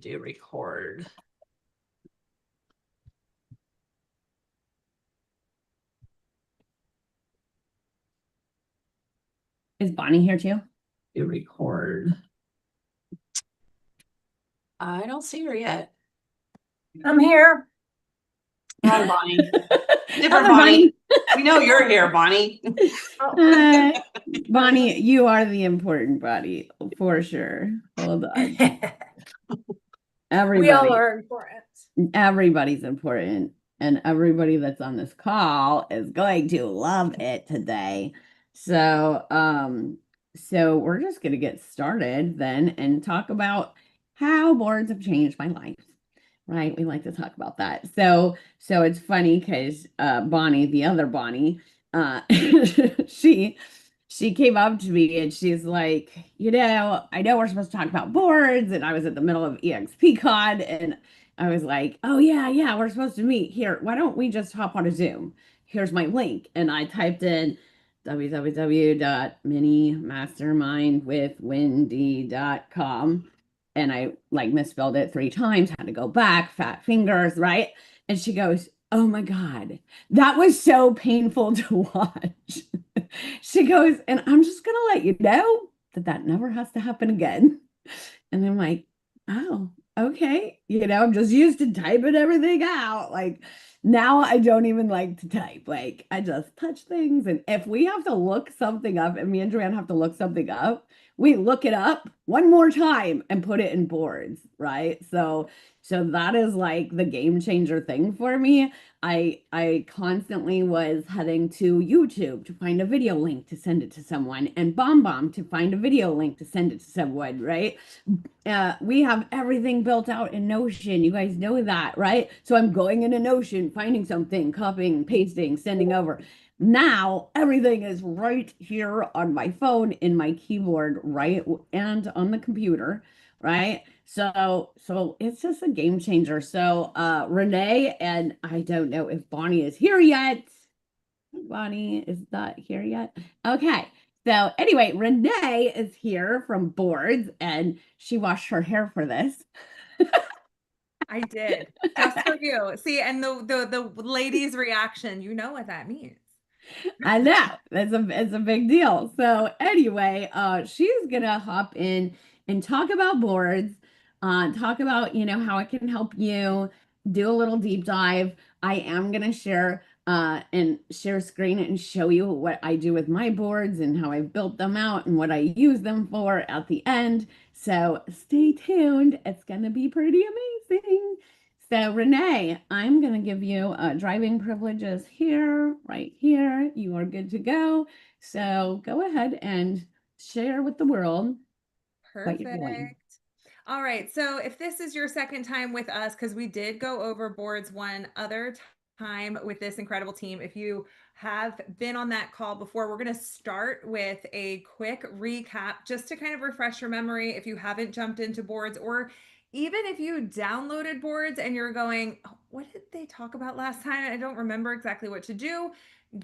Do record. Is Bonnie here too? Do record. I don't see her yet. I'm here. Hi, Bonnie. Different Hello, Bonnie. We know you're here, Bonnie. Bonnie, you are the important Bonnie for sure. Hold on. We all Everybody, are important. everybody's important, and everybody that's on this call is going to love it today. So we're just gonna get started then and talk about how boards have changed my life. Right? We like to talk about that. So it's funny because Bonnie, the other Bonnie, uh she she came up to me and she's like, I know we're supposed to talk about boards, and I was at the middle of EXPCon, and I was like, oh yeah, we're supposed to meet here. Why don't we just hop on a Zoom? Here's my link. And I typed in www.minimastermindwithwendy.com, and I like misspelled it 3 times, had to go back, fat fingers, right? And she goes, oh my God, that was so painful to watch. She goes, and I'm just gonna let you know that that never has to happen again. And I'm like, oh, okay. I'm just used to typing everything out. Like now I don't even like to type. Like I just touch things. And if we have to look something up, and me and Joanne have to look something up, we look it up one more time and put it in boards, right? So that is like the game changer thing for me. I constantly was heading to YouTube to find a video link to send it to someone, and BombBomb to find a video link to send it to someone, right? We have everything built out in Notion. You guys know that, right? So I'm going into Notion, finding something, copying, pasting, sending over. Now everything is right here on my phone, in my keyboard, right? And on the computer, right? So it's just a game changer. So Renee, and I don't know if Bonnie is here yet. Bonnie is not here yet. Okay. So anyway, Renee is here from Boards, and she washed her hair for this. I did just for you. See, and the lady's reaction, you know what that means. I know it's a big deal. So anyway, she's gonna hop in and talk about boards, talk about how it can help you do a little deep dive. I am gonna share and share screen and show you what I do with my boards and how I built them out and what I use them for at the end. So stay tuned. It's gonna be pretty amazing. So Renee, I'm going to give you driving privileges here, right here. You are good to go. So go ahead and share with the world what you're doing. Perfect. All right. So if this is your second time with us, because we did go over boards one other time with this incredible team. If you have been on that call before, we're going to start with a quick recap just to kind of refresh your memory if you haven't jumped into boards, or even if you downloaded boards and you're going, "Oh, what did they talk about last time? I don't remember exactly what to do."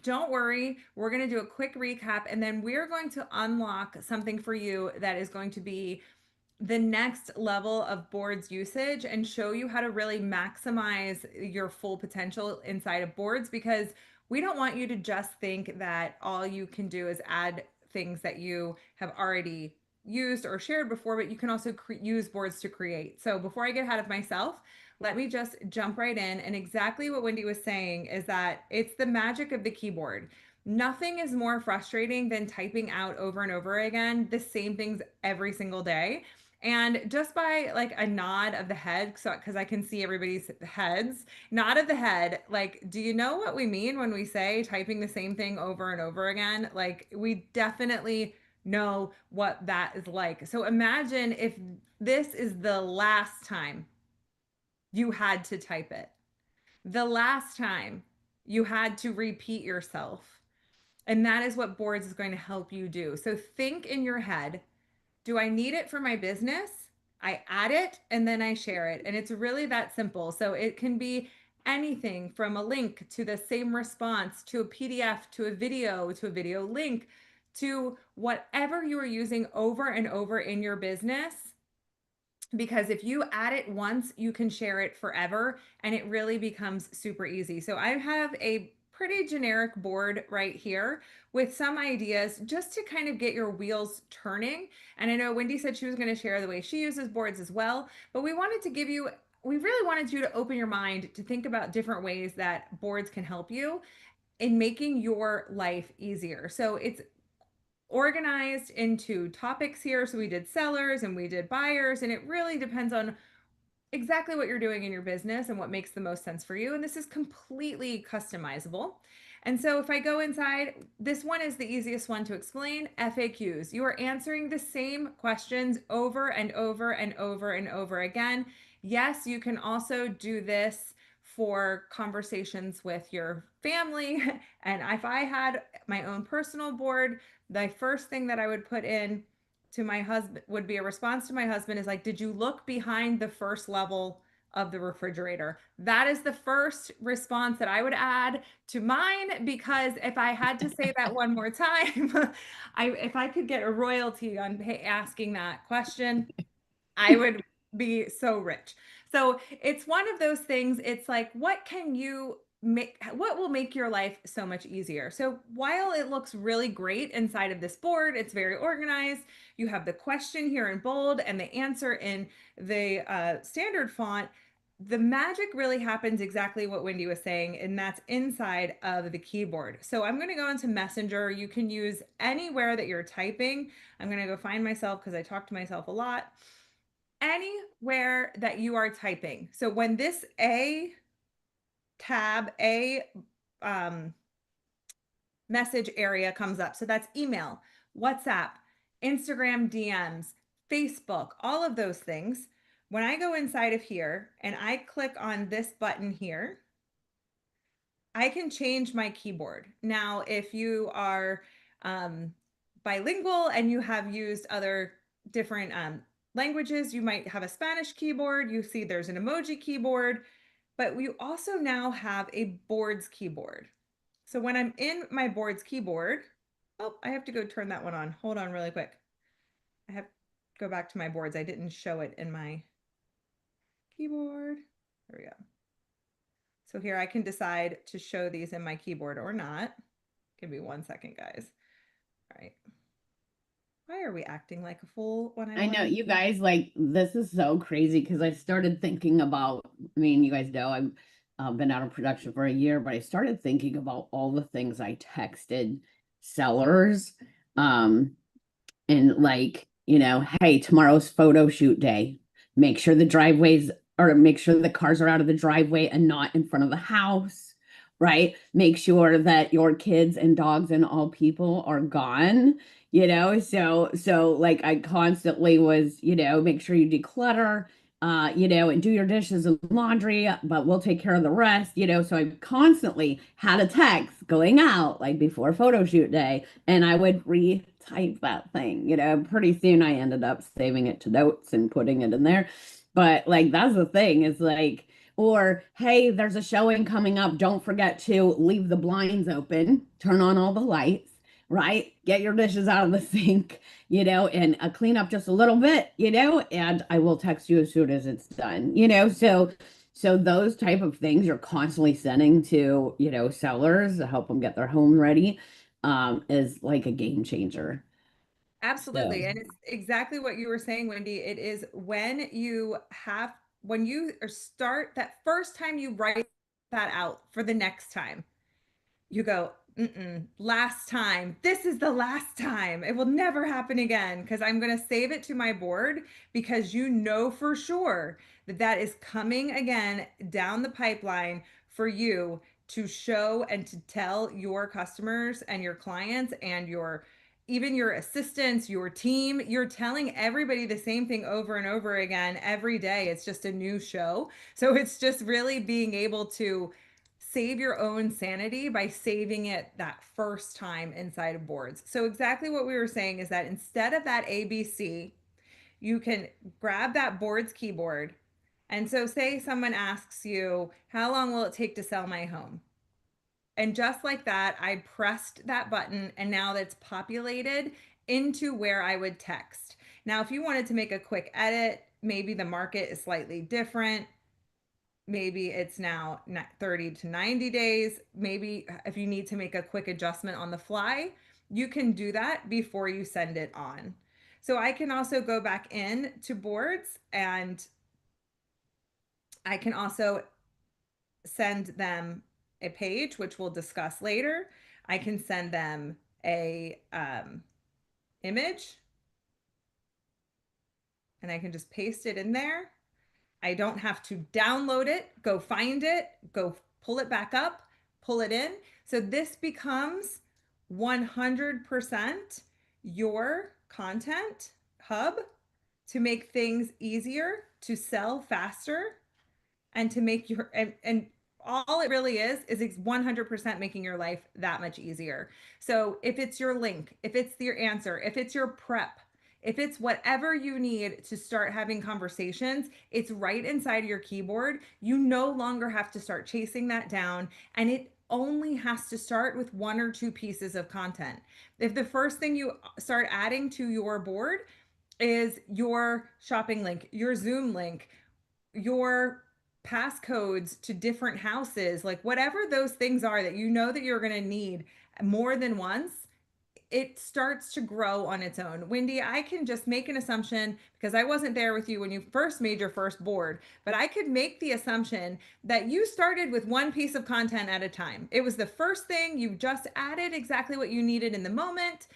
Don't worry, we're going to do a quick recap, and then we're going to unlock something for you that is going to be the next level of boards usage and show you how to really maximize your full potential inside of boards, because we don't want you to just think that all you can do is add things that you have already used or shared before, but you can also use boards to create. So before I get ahead of myself, let me just jump right in. And exactly what Wendy was saying is that it's the magic of the keyboard. Nothing is more frustrating than typing out over and over again the same things every single day. And just by like a nod of the head, so because I can see everybody's heads, nod of the head, like, do you know what we mean when we say typing the same thing over and over again? Like, we definitely know what that is like. So imagine if this is the last time you had to type it, the last time you had to repeat yourself. And that is what boards is going to help you do. So think in your head, do I need it for my business? I add it and then I share it. And it's really that simple. So it can be anything from a link to the same response to a PDF to a video link to whatever you are using over and over in your business. because if you add it once, you can share it forever and it really becomes super easy. So I have a pretty generic board right here with some ideas just to kind of get your wheels turning. And I know Wendy said she was going to share the way she uses boards as well, but we really wanted you to open your mind to think about different ways that boards can help you in making your life easier. So it's organized into topics here. So we did sellers and we did buyers, and it really depends on exactly what you're doing in your business and what makes the most sense for you. And this is completely customizable. And so if I go inside, this one is the easiest one to explain, FAQs. You are answering the same questions over and over and over and over again. Yes, you can also do this for conversations with your family. And if I had my own personal board, the first thing that I would put in to my husband would be a response to my husband is like, did you look behind the first level of the refrigerator? That is the first response that I would add to mine, because if I had to say that one more time, if I could get a royalty on asking that question, I would be so rich. So it's one of those things. It's like, what will make your life so much easier? So while it looks really great inside of this board, it's very organized. You have the question here in bold and the answer in the standard font. The magic really happens exactly what Wendy was saying, and that's inside of the keyboard. So I'm going to go into Messenger. You can use anywhere that you're typing. I'm going to go find myself because I talk to myself a lot. Anywhere that you are typing. So when this um, message area comes up, so that's email, WhatsApp, Instagram DMs, Facebook, all of those things. When I go inside of here and I click on this button here, I can change my keyboard. Now, if you are bilingual and you have used other different languages, you might have a Spanish keyboard. You see there's an emoji keyboard, but we also now have a boards keyboard. So when I'm in my boards keyboard, oh, I have to go turn that one on. Hold on really quick. I have to go back to my boards. I didn't show it in my keyboard. There we go. So here I can decide to show these in my keyboard or not. Give me 1 second, guys. All right. Why are we acting like a fool when I know you guys, like, this is so crazy because I started thinking about, I mean, you guys know I've been out of production for a year, but I started thinking about all the things I texted sellers. And like, hey, tomorrow's photo shoot day. Make sure make sure the cars are out of the driveway and not in front of the house, right? Make sure that your kids and dogs and all people are gone, so like I constantly was, make sure you declutter, and do your dishes and laundry, but we'll take care of the rest, so I constantly had a text going out like before photo shoot day, and I would retype that thing, pretty soon I ended up saving it to notes and putting it in there. But like, that's the thing, is like, or, hey, there's a showing coming up. Don't forget to leave the blinds open, turn on all the lights, right? Get your dishes out of the sink, and clean up just a little bit, and I will text you as soon as it's done, so those type of things you're constantly sending to, sellers to help them get their home ready, is like a game changer. Absolutely. So. And it's exactly what you were saying, Wendy. It is when you start that first time you write that out for the next time, you go, last time. This is the last time. It will never happen again, because I'm going to save it to my board, because you know for sure that that is coming again down the pipeline for you to show and to tell your customers and your clients and even your assistants, your team. You're telling everybody the same thing over and over again every day. It's just a new show. So it's just really being able to save your own sanity by saving it that first time inside of boards. So exactly what we were saying is that instead of that ABC, you can grab that boards keyboard. And so say someone asks you, how long will it take to sell my home? And just like that, I pressed that button, and now that's populated into where I would text. Now, if you wanted to make a quick edit, maybe the market is slightly different. Maybe it's now 30 to 90 days. Maybe if you need to make a quick adjustment on the fly, you can do that before you send it on. So I can also go back in to boards, and I can also send them a page, which we'll discuss later. I can send them a image, and I can just paste it in there. I don't have to download it, go find it, go pull it back up, pull it in. So this becomes 100% your content hub to make things easier, to sell faster, and to make your, and all it really is 100% making your life that much easier. So if it's your link, if it's your answer, if it's your prep, if it's whatever you need to start having conversations, it's right inside your keyboard. You no longer have to start chasing that down, and it only has to start with 1 or 2 pieces of content. If the first thing you start adding to your board is your shopping link, your Zoom link, your passcodes to different houses, like whatever those things are that you know that you're going to need more than once, it starts to grow on its own. Wendy, I can just make an assumption, because I wasn't there with you when you first made your first board, but I could make the assumption that you started with 1 piece of content at a time. It was the first thing, you just added exactly what you needed in the moment.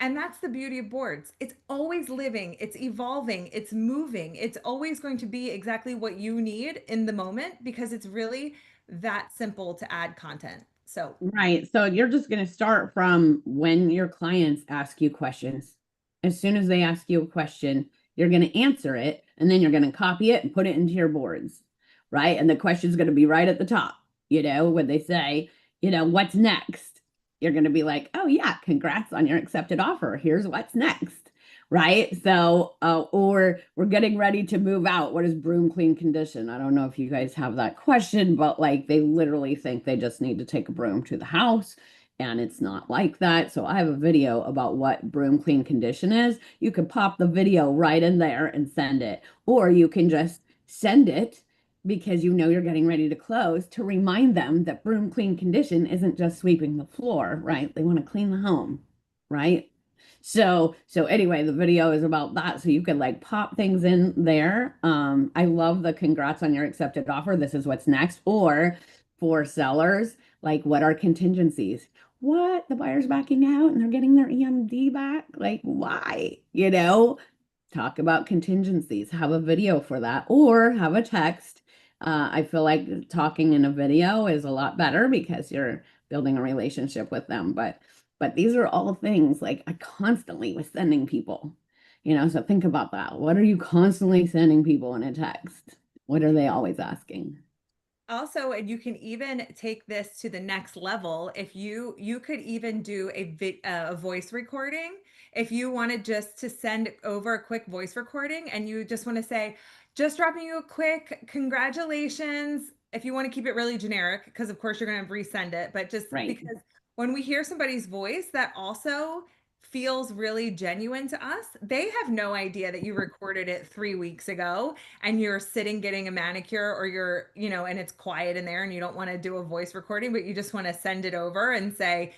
And that's the beauty of boards. It's always living, it's evolving, it's moving. It's always going to be exactly what you need in the moment, because it's really that simple to add content. So, Right. So you're just going to start from when your clients ask you questions. As soon as they ask you a question, you're going to answer it, and then you're going to copy it and put it into your boards. Right. And the question's going to be right at the top. When they say, what's next? You're going to be like, oh, yeah, congrats on your accepted offer. Here's what's next. Right. So, or we're getting ready to move out. What is broom clean condition? I don't know if you guys have that question, but like they literally think they just need to take a broom to the house, and it's not like that. So I have a video about what broom clean condition is. You can pop the video right in there and send it, or you can just send it because you're getting ready to close, to remind them that broom clean condition isn't just sweeping the floor, right? They want to clean the home, right? So anyway, the video is about that. So you could like pop things in there. I love the congrats on your accepted offer. This is what's next. Or for sellers, like, what are contingencies? What? The buyer's backing out and they're getting their EMD back? Like, why? Talk about contingencies, have a video for that, or have a text. I feel like talking in a video is a lot better because you're building a relationship with them. But these are all things like I constantly was sending people, so think about that. What are you constantly sending people in a text? What are they always asking? also, and you can even take this to the next level. If you could even do a voice recording, if you wanted just to send over a quick voice recording, and you just want to say, just dropping you a quick congratulations. If you want to keep it really generic, because of course you're going to resend it, but just Right. because when we hear somebody's voice, that also feels really genuine to us. They have no idea that you recorded it 3 weeks ago and you're sitting getting a manicure, or you're, and it's quiet in there and you don't want to do a voice recording, but you just want to send it over and say,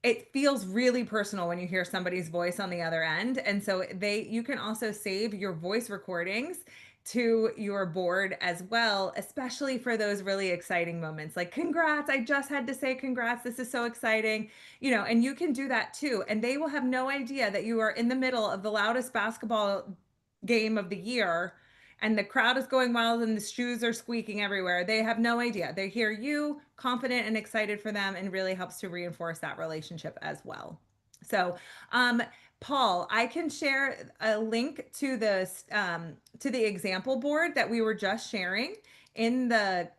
it feels really personal when you hear somebody's voice on the other end. And so you can also save your voice recordings to your board as well, especially for those really exciting moments like, congrats, I just had to say congrats, this is so exciting, and you can do that too. And they will have no idea that you are in the middle of the loudest basketball game of the year, and the crowd is going wild and the shoes are squeaking everywhere. They have no idea. They hear you confident and excited for them, and really helps to reinforce that relationship as well. So, Paul, I can share a link to the example board that we were just sharing in the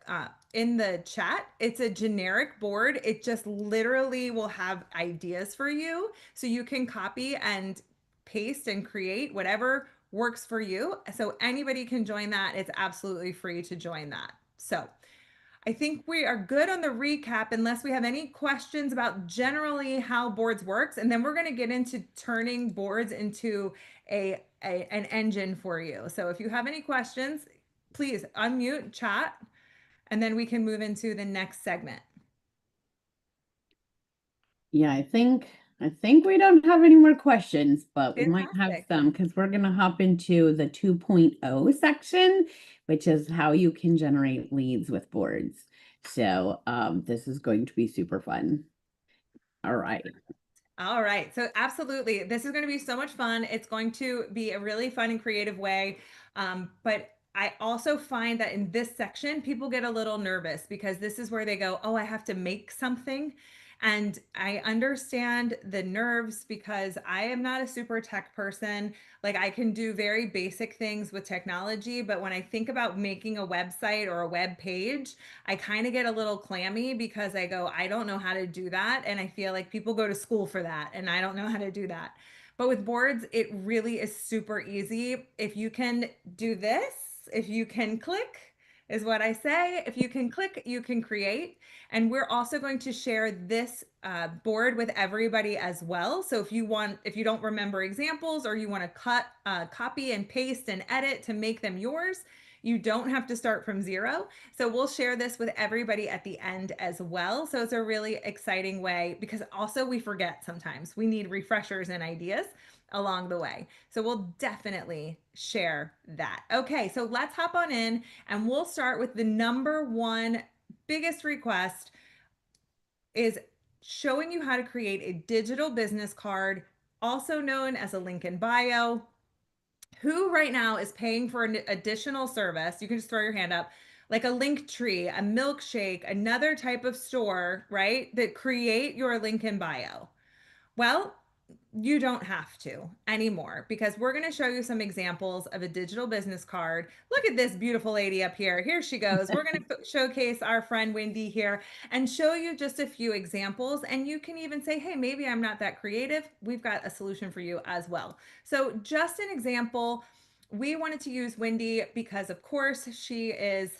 chat. It's a generic board. It just literally will have ideas for you, so you can copy and paste and create whatever works for you. So anybody can join that. It's absolutely free to join that. So I think we are good on the recap, unless we have any questions about generally how boards works. And then we're going to get into turning boards into an engine for you. So if you have any questions, please unmute, chat, and then we can move into the next segment. Yeah, I think we don't have any more questions, but we might have Fantastic. some because we're gonna hop into the 2.0 section, which is how you can generate leads with boards. So this is going to be super fun. All right. All right. So absolutely. This is going to be so much fun. It's going to be a really fun and creative way. But I also find that in this section, people get a little nervous because this is where they go, oh, I have to make something. And I understand the nerves because I am not a super tech person. Like I can do very basic things with technology, but when I think about making a website or a web page, I kind of get a little clammy because I go, I don't know how to do that. And I feel like people go to school for that and I don't know how to do that. But with boards, it really is super easy. If you can do this, if you can click, is what I say. If you can click, you can create. And we're also going to share this board with everybody as well. So if you don't remember examples or you want to copy and paste and edit to make them yours, you don't have to start from zero. So we'll share this with everybody at the end as well. So it's a really exciting way because also we forget sometimes. We need refreshers and ideas along the way. So we'll definitely share that. Okay, so let's hop on in and we'll start with the number one biggest request is showing you how to create a digital business card, also known as a link in bio. Who right now is paying for an additional service? You can just throw your hand up, like a link tree, a milkshake, another type of store, right? That create your link in bio. Well, you don't have to anymore because we're going to show you some examples of a digital business card. Look at this beautiful lady up here. Here she goes. We're going to showcase our friend Wendy here and show you just a few examples. And you can even say, hey, maybe I'm not that creative. We've got a solution for you as well. So just an example, we wanted to use Wendy because of course she is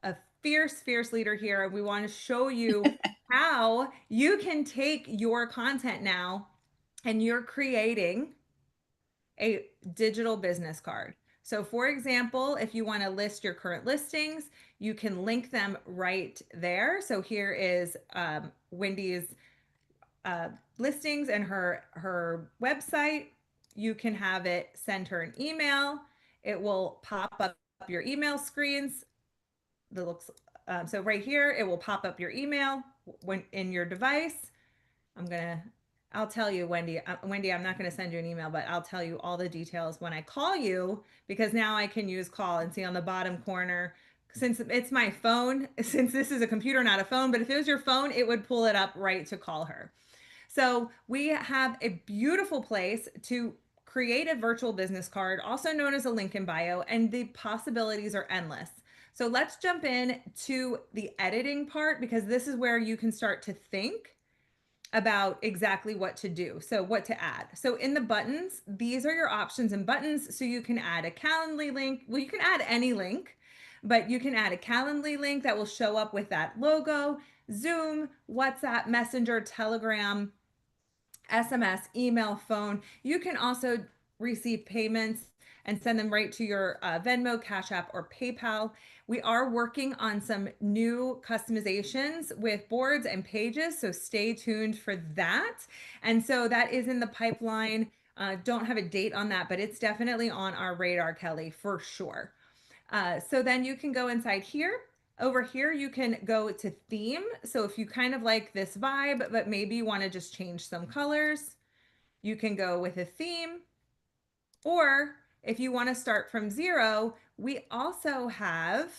a fierce leader here. We want to show you how you can take your content now and you're creating a digital business card. So for example, if you want to list your current listings, you can link them right there. So here is Wendy's listings and her website. You can have it send her an email. It will pop up your email screens. That looks so right here, it will pop up your email when in your device. I'll tell you, Wendy, I'm not going to send you an email, but I'll tell you all the details when I call you because now I can use call and see on the bottom corner, since it's my phone, since this is a computer, not a phone, but if it was your phone, it would pull it up right to call her. So we have a beautiful place to create a virtual business card, also known as a link in bio, and the possibilities are endless. So let's jump in to the editing part because this is where you can start to think about exactly what to do. So what to add. So in the buttons, these are your options and buttons. So you can add a Calendly link. Well, you can add any link, but you can add a Calendly link that will show up with that logo, Zoom, WhatsApp, Messenger, Telegram, SMS, email, phone. You can also receive payments and send them right to your Venmo, Cash App, or PayPal. We are working on some new customizations with boards and pages, so stay tuned for that. And so that is in the pipeline. Don't have a date on that, but it's definitely on our radar, Kelly, for sure. So then you can go inside here. Over here, you can go to theme. So if you kind of like this vibe, but maybe you want to just change some colors, you can go with a theme. Or if you want to start from zero, we also have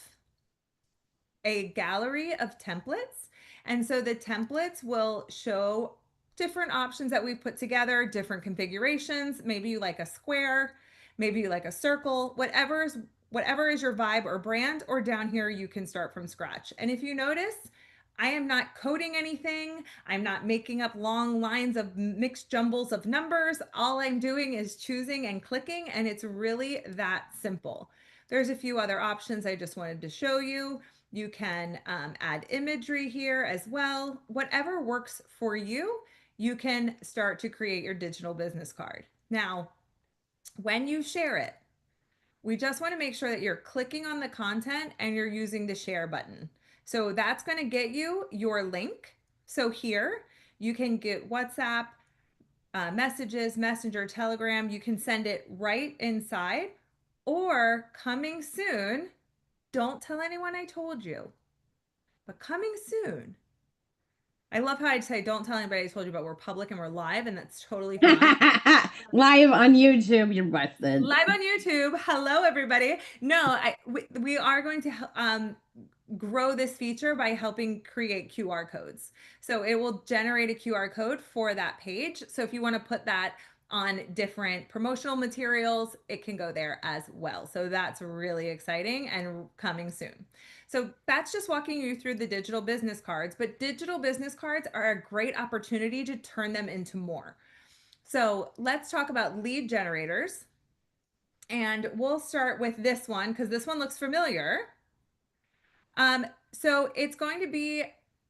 a gallery of templates. And so the templates will show different options that we put together, different configurations. Maybe you like a square, maybe you like a circle, whatever is your vibe or brand, or down here you can start from scratch. And if you notice, I am not coding anything. I'm not making up long lines of mixed jumbles of numbers. All I'm doing is choosing and clicking, and it's really that simple. There's a few other options I just wanted to show you. You can add imagery here as well. Whatever works for you, you can start to create your digital business card. Now, When you share it, we just want to make sure that you're clicking on the content and you're using the share button. So that's going to get you your link. So here you can get WhatsApp, messages, Messenger, Telegram. You can send it right inside, or coming soon. Don't tell anyone I told you, but coming soon. I love how I say, don't tell anybody I told you, but we're public and we're live, and that's totally fine. Live on YouTube, you're busted. Live on YouTube. Hello, everybody. No, we are going to grow this feature by helping create QR codes. So it will generate a QR code for that page. So if you want to put that on different promotional materials, it can go there as well. So that's really exciting and coming soon. So that's just walking you through the digital business cards, but digital business cards are a great opportunity to turn them into more. So let's talk about lead generators. And we'll start with this one because this one looks familiar. So it's going to be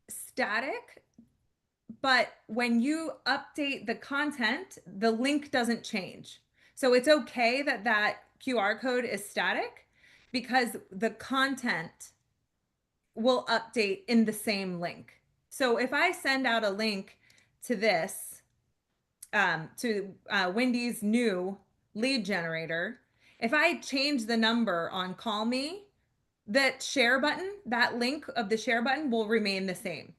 static, but when you update the content, the link doesn't change. So it's okay that that QR code is static because the content will update in the same link. So if I send out a link to this, to Wendy's new lead generator, if I change the number on Call Me, that share button, that link of the share button will remain the same.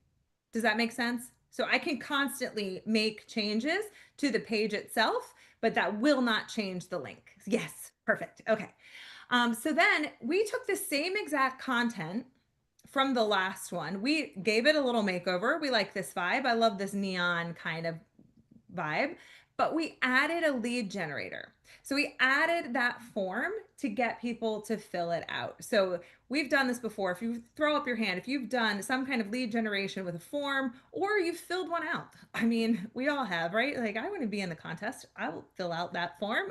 Does that make sense? So I can constantly make changes to the page itself, but that will not change the link. Yes, perfect. Okay. So then we took the same exact content from the last one. We gave it a little makeover. We like this vibe. I love this neon kind of vibe, but we added a lead generator. So we added that form to get people to fill it out. So we've done this before. If you throw up your hand, if you've done some kind of lead generation with a form or you've filled one out, I mean, we all have, right? Like, I want to be in the contest. I will fill out that form.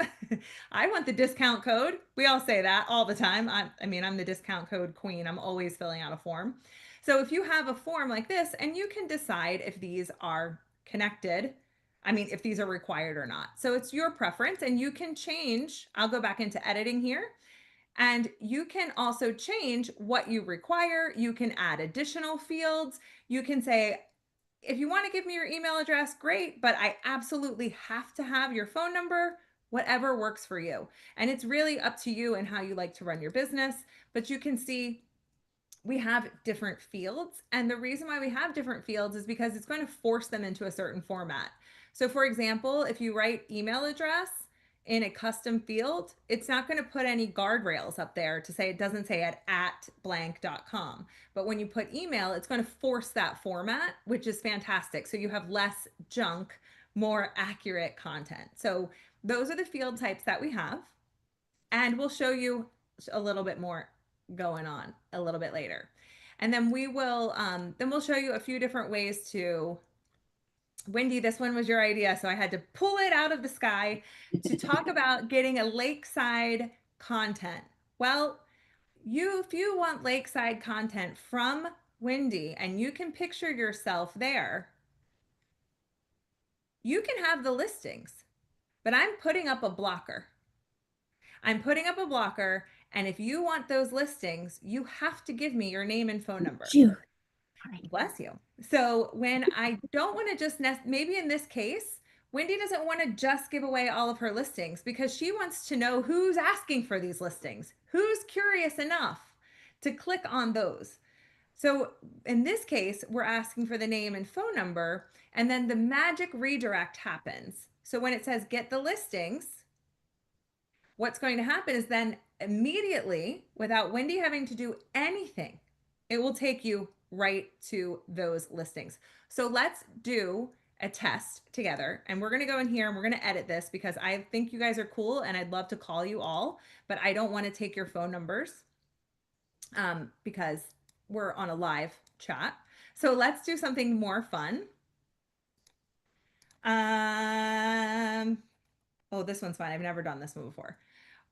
I want the discount code. We all say that all the time. I mean, I'm the discount code queen. I'm always filling out a form. So if you have a form like this, and you can decide if these are connected, I mean, if these are required or not. So it's your preference, and you can change. I'll go back into editing here, and you can also change what you require. You can add additional fields. You can say, if you want to give me your email address, great, but I absolutely have to have your phone number, whatever works for you. And it's really up to you and how you like to run your business. But you can see we have different fields. And the reason why we have different fields is because it's going to force them into a certain format. So for example, if you write email address in a custom field, it's not going to put any guardrails up there to say, it doesn't say at blank.com. But when you put email, it's going to force that format, which is fantastic. So you have less junk, more accurate content. So those are the field types that we have. And we'll show you a little bit more going on a little bit later. And then we'll show you a few different ways to, Wendy, this one was your idea, so I had to pull it out of the sky to talk about getting a lakeside content. Well, if you want lakeside content from Wendy and you can picture yourself there, you can have the listings, but I'm putting up a blocker. I'm putting up a blocker, and if you want those listings, you have to give me your name and phone number. Bless you. So when I don't want to just, maybe in this case, Wendy doesn't want to just give away all of her listings because she wants to know who's asking for these listings, who's curious enough to click on those. So in this case, we're asking for the name and phone number, and then the magic redirect happens. So when it says get the listings, what's going to happen is then immediately, without Wendy having to do anything, it will take you right to those listings. So let's do a test together, and we're going to go in here and we're going to edit this because I think you guys are cool and I'd love to call you all, but I don't want to take your phone numbers because we're on a live chat. So let's do something more fun. Oh, this one's fun. I've never done this one before.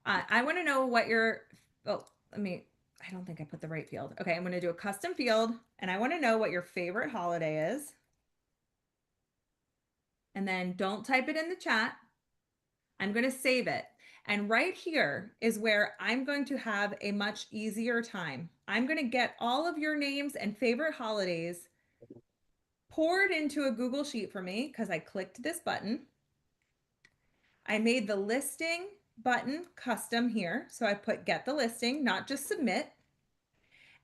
I want to know what I don't think I put the right field. Okay, I'm going to do a custom field, and I want to know what your favorite holiday is. And then don't type it in the chat. I'm going to save it. And right here is where I'm going to have a much easier time. I'm going to get all of your names and favorite holidays poured into a Google Sheet for me because I clicked this button. I made the listing button custom here. So I put get the listing, not just submit.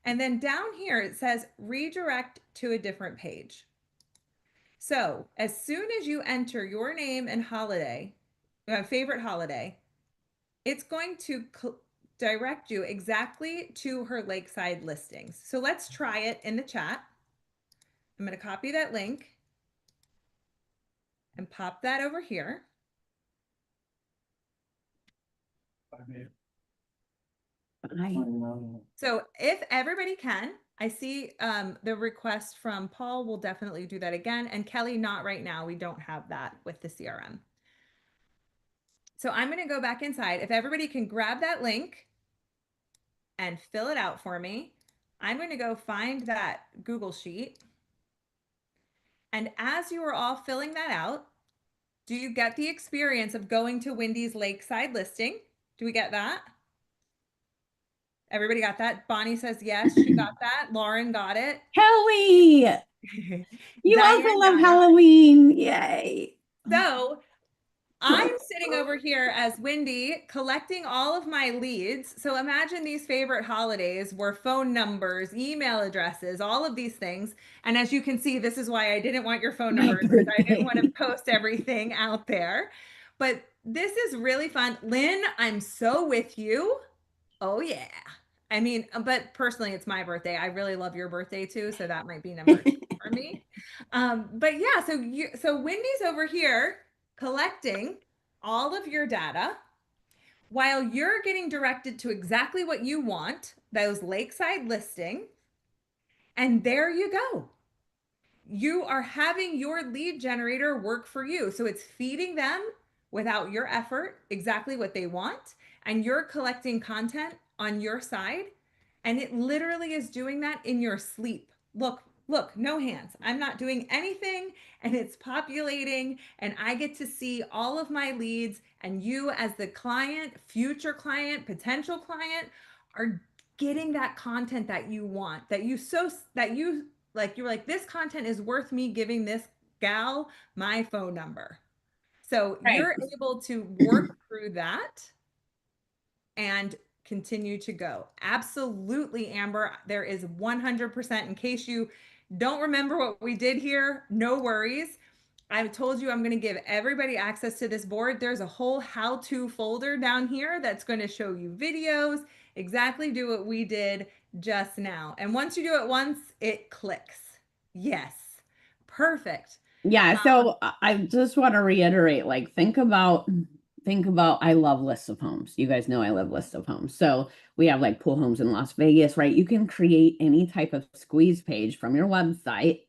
And then down here, it says redirect to a different page. So as soon as you enter your name and holiday, favorite holiday, it's going to direct you exactly to her Lakeside listings. So let's try it in the chat. I'm going to copy that link and pop that over here. So if everybody can, I see the request from Paul. Will definitely do that again. And Kelly, not right now. We don't have that with the CRM. So I'm going to go back inside. If everybody can grab that link and fill it out for me, I'm going to go find that Google Sheet. And as you are all filling that out, do you get the experience of going to Wendy's Lakeside listing? Do we get that? Everybody got that? Bonnie says yes, she got that. Lauren got it. Kelly, you also love Halloween. Yay. So I'm sitting over here as Wendy collecting all of my leads. So imagine these favorite holidays were phone numbers, email addresses, all of these things. And as you can see, this is why I didn't want your phone numbers because I didn't want to post everything out there. But this is really fun. Lynn, I'm so with you. Oh, yeah. I mean, but personally, it's my birthday. I really love your birthday too. So that might be number 2 for me. But yeah, so Wendy's over here collecting all of your data while you're getting directed to exactly what you want, those Lakeside listing. And there you go. You are having your lead generator work for you. So it's feeding them without your effort exactly what they want. And you're collecting content on your side. And it literally is doing that in your sleep. Look, no hands. I'm not doing anything and it's populating and I get to see all of my leads and you as the client, future client, potential client are getting that content that you want, you're like, this content is worth me giving this gal my phone number. So you're able to work through that and continue to go. Absolutely, Amber. There is 100%. In case you don't remember what we did here, no worries. I told you I'm going to give everybody access to this board. There's a whole how-to folder down here that's going to show you videos, exactly do what we did just now. And once you do it once, it clicks. Yes. Perfect. Yeah, so I just want to reiterate, like, think about, I love lists of homes. You guys know I love lists of homes. So we have like pool homes in Las Vegas, right? You can create any type of squeeze page from your website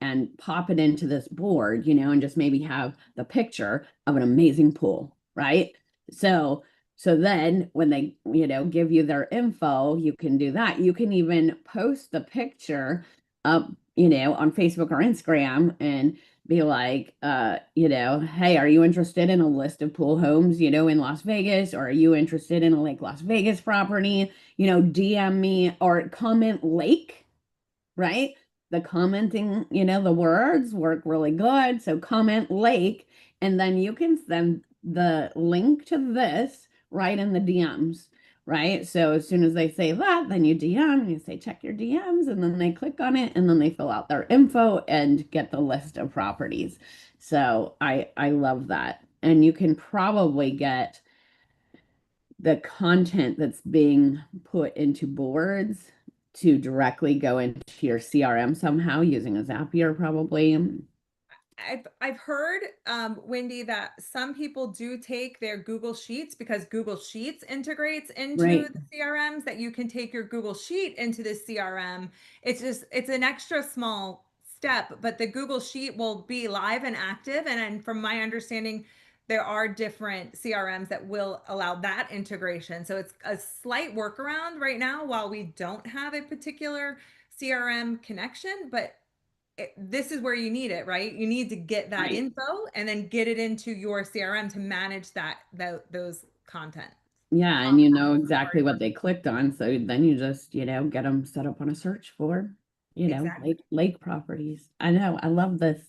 and pop it into this board, and just maybe have the picture of an amazing pool, right? So then when they, give you their info, you can do that. You can even post the picture up, on Facebook or Instagram and be like, hey, are you interested in a list of pool homes, in Las Vegas? Or are you interested in a Lake Las Vegas property? DM me or comment lake, right? The commenting, the words work really good. So comment lake, and then you can send the link to this right in the DMs, right? So as soon as they say that, then you DM and you say, check your DMs, and then they click on it and then they fill out their info and get the list of properties. So I love that. And you can probably get the content that's being put into boards to directly go into your CRM somehow using a Zapier probably. I've heard, Wendy, that some people do take their Google Sheets because Google Sheets integrates into the CRMs, that you can take your Google Sheet into the CRM. It's an extra small step, but the Google Sheet will be live and active. And from my understanding, there are different CRMs that will allow that integration. So it's a slight workaround right now while we don't have a particular CRM connection, but this is where you need it, right? You need to get that info and then get it into your CRM to manage those content. Yeah, and you know exactly what they clicked on, so then you just, you know, get them set up on a search for, you know, Exactly. lake properties. I know, I love this.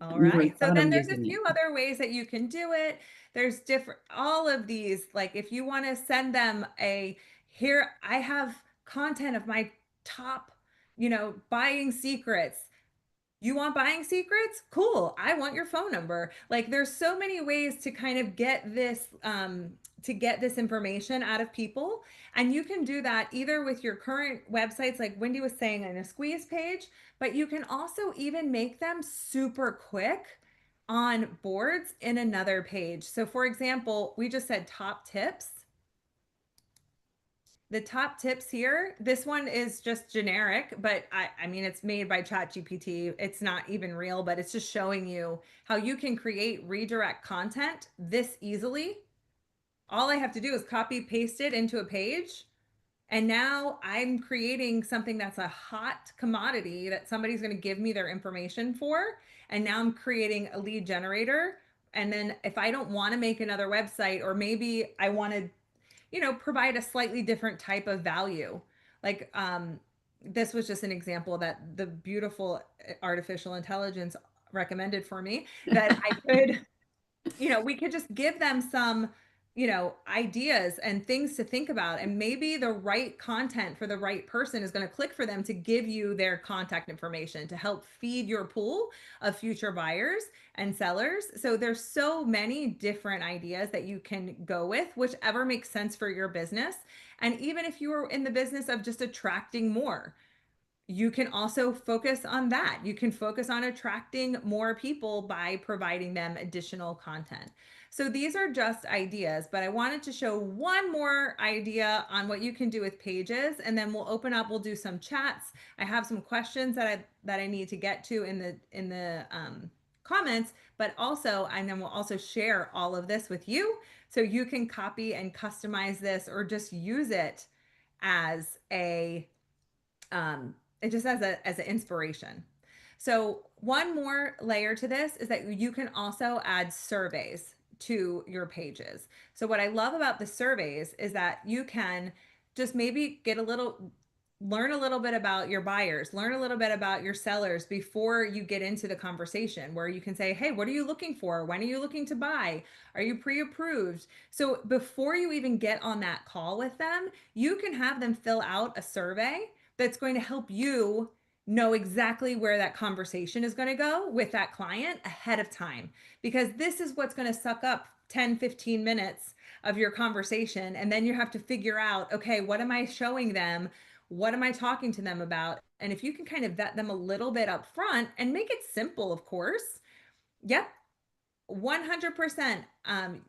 All Never right. So thought of then there's a using it. few other ways that you can do it. There's different, all of these, like if you want to send them here, I have content of my top, buying secrets. You want buying secrets? Cool. I want your phone number. Like there's so many ways to kind of get this information out of people. And you can do that either with your current websites, like Wendy was saying, in a squeeze page, but you can also even make them super quick on boards in another page. So for example, we just said top tips. The top tips here, this one is just generic, but I mean, it's made by ChatGPT. It's not even real, but it's just showing you how you can create redirect content this easily. All I have to do is copy paste it into a page. And now I'm creating something that's a hot commodity that somebody's going to give me their information for. And now I'm creating a lead generator. And then if I don't want to make another website, or maybe I want to provide a slightly different type of value. Like this was just an example that the beautiful artificial intelligence recommended for me, that I could, we could just give them some, ideas and things to think about. And maybe the right content for the right person is going to click for them to give you their contact information to help feed your pool of future buyers and sellers. So there's so many different ideas that you can go with, whichever makes sense for your business. And even if you are in the business of just attracting more, you can also focus on that. You can focus on attracting more people by providing them additional content. So these are just ideas, but I wanted to show one more idea on what you can do with pages, and then we'll open up, we'll do some chats. I have some questions that I need to get to in the comments, but also, and then we'll also share all of this with you so you can copy and customize this, or just use it as just as an inspiration. So one more layer to this is that you can also add surveys to your pages. So what I love about the surveys is that you can just maybe learn a little bit about your buyers, learn a little bit about your sellers before you get into the conversation, where you can say, hey, what are you looking for? When are you looking to buy? Are you pre-approved? So before you even get on that call with them, you can have them fill out a survey that's going to help you know exactly where that conversation is going to go with that client ahead of time, because this is what's going to suck up 10-15 minutes of your conversation. And then you have to figure out, okay, what am I showing them? What am I talking to them about? And if you can kind of vet them a little bit up front and make it simple, of course, yep, 100%.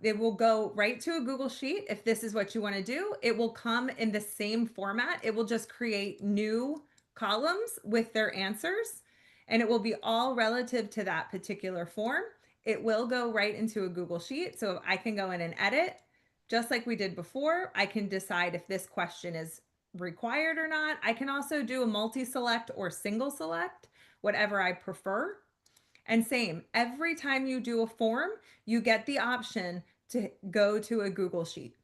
It will go right to a Google Sheet. If this is what you want to do, it will come in the same format. It will just create new columns with their answers, and it will be all relative to that particular form. It will go right into a Google Sheet. So I can go in and edit, just like we did before. I can decide if this question is required or not. I can also do a multi-select or single select, whatever I prefer. And same, every time you do a form, you get the option to go to a Google Sheet.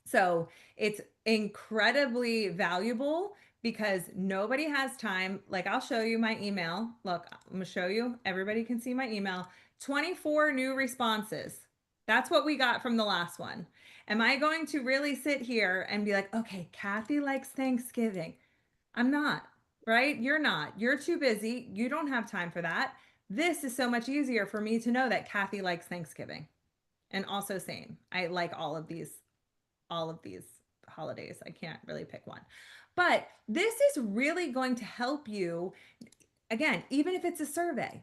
So it's incredibly valuable because nobody has time. Like, I'll show you my email. Look, I'm gonna show you, everybody can see my email. 24 new responses. That's what we got from the last one. Am I going to really sit here and be like, okay, Kathy likes Thanksgiving? I'm not, right? You're not. You're too busy. You don't have time for that. This is so much easier for me to know that Kathy likes Thanksgiving. And also same. I like all of these holidays. I can't really pick one. But this is really going to help you. Again, even if it's a survey,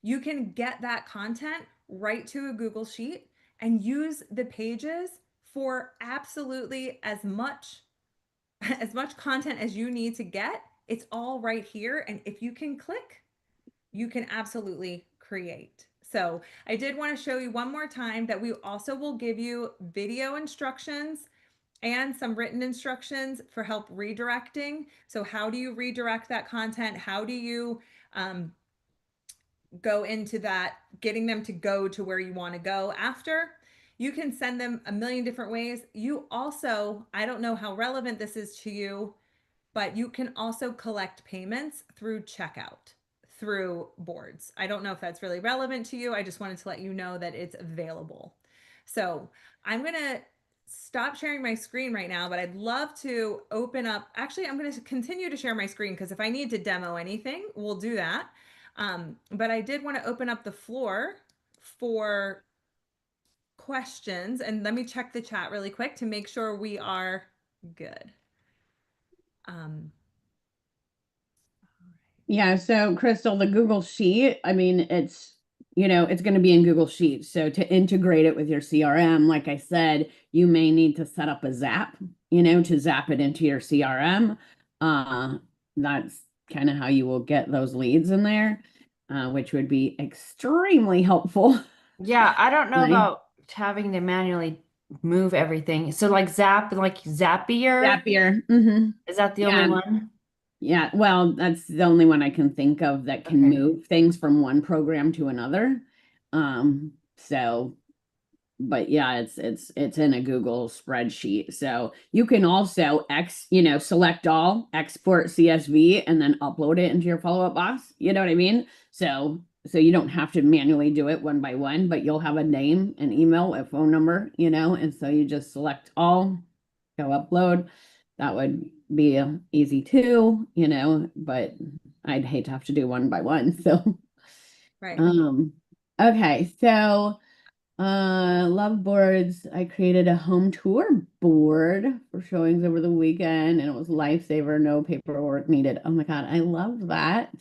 you can get that content right to a Google Sheet and use the pages for absolutely as much content as you need to get. It's all right here. And if you can click, you can absolutely create. So I did want to show you one more time that we also will give you video instructions and some written instructions for help redirecting. So how do you redirect that content? How do you go into that, getting them to go to where you want to go after? You can send them a million different ways. You also, I don't know how relevant this is to you, but you can also collect payments through checkout through boards. I don't know if that's really relevant to you. I just wanted to let you know that it's available. So I'm going to stop sharing my screen right now, but I'd love to open up. Actually, I'm going to continue to share my screen because if I need to demo anything, we'll do that. But I did want to open up the floor for questions, and let me check the chat really quick to make sure we are good. Yeah, so Crystal, the Google Sheet, I mean, it's, it's going to be in Google Sheets. So to integrate it with your CRM, like I said, you may need to set up a Zap, to zap it into your CRM. That's kind of how you will get those leads in there, which would be extremely helpful. Yeah, I don't know Right. about having to manually move everything. So like Zapier, Zapier. Mm-hmm. is that the Yeah. only one? Yeah, well, that's the only one I can think of that can Okay. move things from one program to another. So, but yeah, it's in a Google spreadsheet. So you can also select all, export CSV, and then upload it into your follow-up box. You know what I mean? So you don't have to manually do it one by one, but you'll have a name, an email, a phone number, and so you just select all, go upload. That would be easy too, but I'd hate to have to do one by one. So, Right. Okay. So, love boards. I created a home tour board for showings over the weekend and it was lifesaver, no paperwork needed. Oh my God. I love that.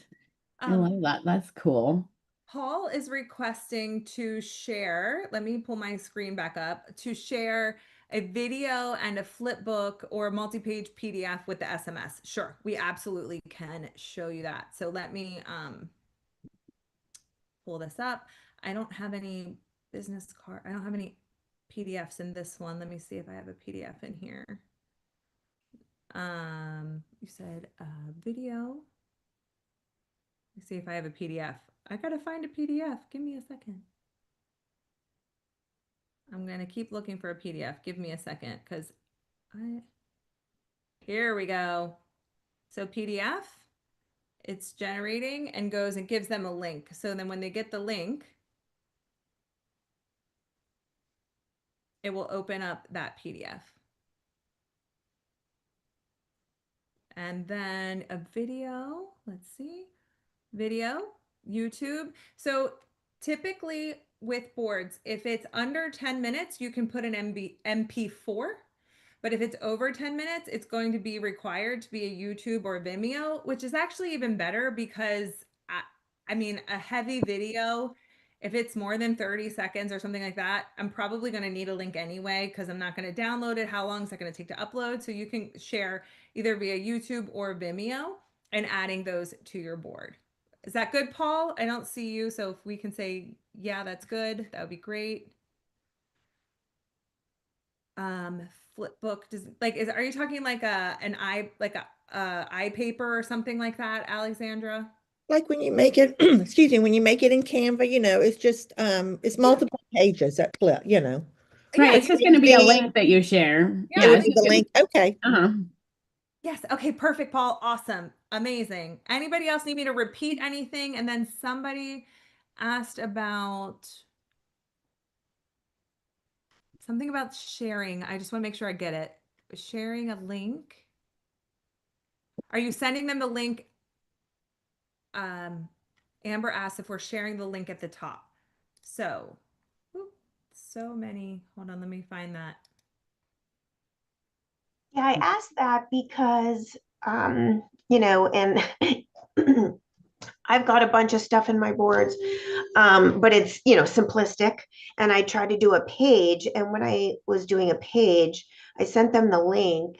I love that. That's cool. Paul is requesting to share, let me pull my screen back up, to share a video and a flip book or a multi-page PDF with the SMS. Sure, we absolutely can show you that. So let me pull this up. I don't have any business card. I don't have any PDFs in this one. Let me see if I have a PDF in here. You said video. Let me see if I have a PDF. I gotta find a PDF. Give me a second. I'm gonna keep looking for a PDF. Give me a second, because here we go. So PDF, it's generating and goes and gives them a link. So then when they get the link, it will open up that PDF. And then a video, let's see, video, YouTube. So typically with boards, if it's under 10 minutes, you can put an MP4. But if it's over 10 minutes, it's going to be required to be a YouTube or Vimeo, which is actually even better because I mean, a heavy video, if it's more than 30 seconds or something like that, I'm probably going to need a link anyway because I'm not going to download it. How long is that going to take to upload? So you can share either via YouTube or Vimeo and adding those to your board. Is that good, Paul? I don't see you. So if we can say, yeah, that's good, that would be great. Flip book, are you talking like an iPaper or something like that, Alexandra? Like when you make it, excuse me, when you make it in Canva, it's just it's multiple pages that flip, Right. Yeah, It's just going to be a link that you share. Yeah, it would it's be just the link. Okay. Yes. Okay. Perfect, Paul. Awesome. Amazing. Anybody else need me to repeat anything? And then somebody asked about something about sharing. I just want to make sure I get it. Sharing a link. Are you sending them the link? Amber asked if we're sharing the link at the top. So, so many. Hold on. Let me find that. Yeah, I asked that because, and I've got a bunch of stuff in my boards, but it's, simplistic. And I tried to do a page. And when I was doing a page, I sent them the link,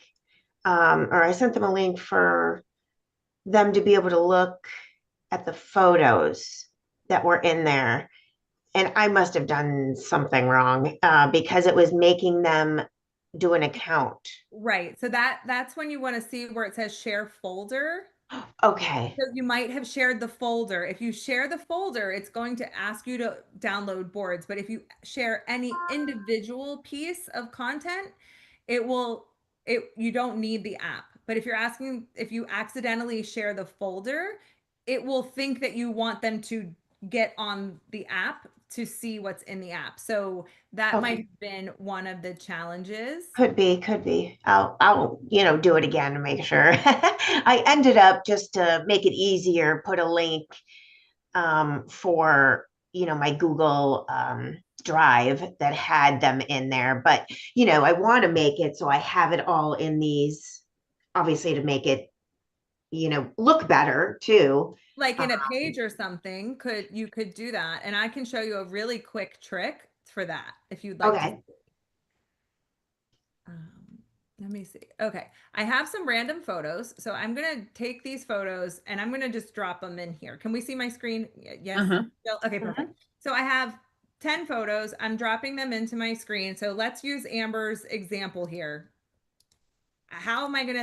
or I sent them a link for them to be able to look at the photos that were in there. And I must have done something wrong because it was making them do an account. Right. So that's when you want to see where it says share folder. Okay. So you might have shared the folder. If you share the folder, it's going to ask you to download boards. But if you share any individual piece of content, you don't need the app. But if you accidentally share the folder, it will think that you want them to get on the app to see what's in the app. So that might Okay. have been one of the challenges. Could be, could be. I'll, do it again to make sure. I ended up just to make it easier, put a link for, my Google Drive that had them in there. But, I want to make it so I have it all in these, obviously to make it, look better too. Like in a Um, page or something, you could do that. And I can show you a really quick trick for that if you'd like to. okay. Let me see. Okay. I have some random photos. So I'm going to take these photos and I'm going to just drop them in here. Can we see my screen? Yes. Still? Okay, perfect. So I have 10 photos. I'm dropping them into my screen. So let's use Amber's example here. How am I going